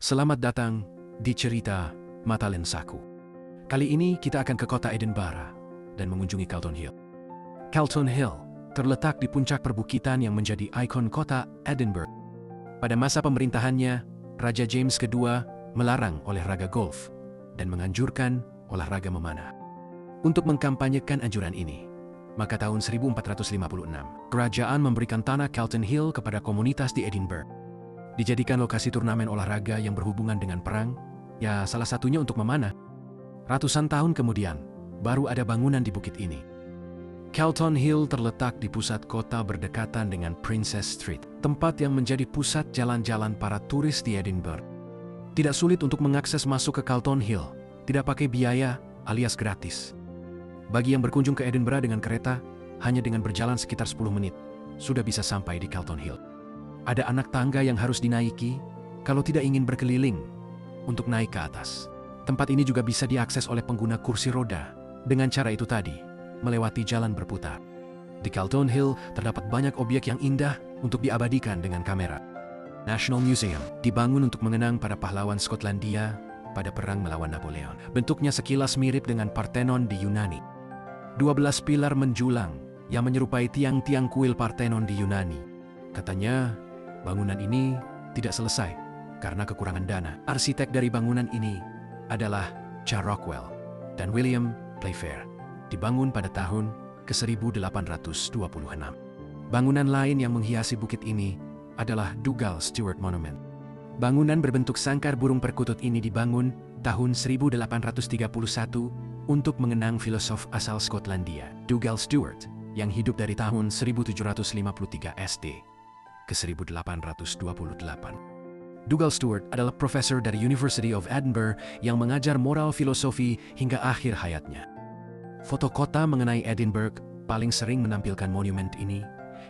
Selamat datang di cerita Mata Lensaku. Kali ini kita akan ke kota Edinburgh dan mengunjungi Calton Hill. Calton Hill terletak di puncak perbukitan yang menjadi ikon kota Edinburgh. Pada masa pemerintahannya, Raja James II melarang olahraga golf dan menganjurkan olahraga memanah. Untuk mengkampanyekan anjuran ini, maka tahun 1456, kerajaan memberikan tanah Calton Hill kepada komunitas di Edinburgh. Dijadikan lokasi turnamen olahraga yang berhubungan dengan perang, ya salah satunya untuk memanah. Ratusan tahun kemudian, baru ada bangunan di bukit ini. Calton Hill terletak di pusat kota berdekatan dengan Princess Street, tempat yang menjadi pusat jalan-jalan para turis di Edinburgh. Tidak sulit untuk mengakses masuk ke Calton Hill, tidak pakai biaya alias gratis. Bagi yang berkunjung ke Edinburgh dengan kereta, hanya dengan berjalan sekitar 10 menit, sudah bisa sampai di Calton Hill. Ada anak tangga yang harus dinaiki kalau tidak ingin berkeliling untuk naik ke atas. Tempat ini juga bisa diakses oleh pengguna kursi roda dengan cara itu tadi, melewati jalan berputar. Di Calton Hill terdapat banyak objek yang indah untuk diabadikan dengan kamera. National Museum dibangun untuk mengenang para pahlawan Skotlandia pada perang melawan Napoleon. Bentuknya sekilas mirip dengan Parthenon di Yunani. 12 pilar menjulang yang menyerupai tiang-tiang kuil Parthenon di Yunani. Katanya, bangunan ini tidak selesai karena kekurangan dana. Arsitek dari bangunan ini adalah Cha Rockwell dan William Playfair. Dibangun pada tahun ke-1826. Bangunan lain yang menghiasi bukit ini adalah Dougal Stewart Monument. Bangunan berbentuk sangkar burung perkutut ini dibangun tahun 1831 untuk mengenang filosof asal Skotlandia, Dougal Stewart, yang hidup dari tahun 1753 SD ke 1828. Dougal Stewart adalah profesor dari University of Edinburgh yang mengajar moral filosofi hingga akhir hayatnya. Foto kota mengenai Edinburgh paling sering menampilkan monumen ini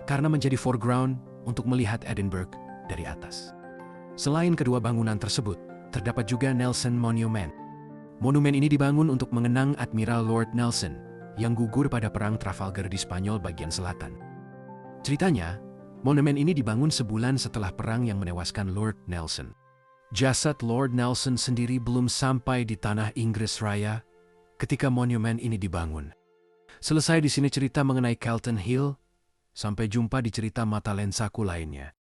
karena menjadi foreground untuk melihat Edinburgh dari atas. Selain kedua bangunan tersebut, terdapat juga Nelson Monument. Monumen ini dibangun untuk mengenang Admiral Lord Nelson yang gugur pada Perang Trafalgar di Spanyol bagian selatan. Ceritanya, monumen ini dibangun sebulan setelah perang yang menewaskan Lord Nelson. Jasad Lord Nelson sendiri belum sampai di tanah Inggris Raya ketika monumen ini dibangun. Selesai di sini cerita mengenai Calton Hill. Sampai jumpa di cerita Mata Lensaku lainnya.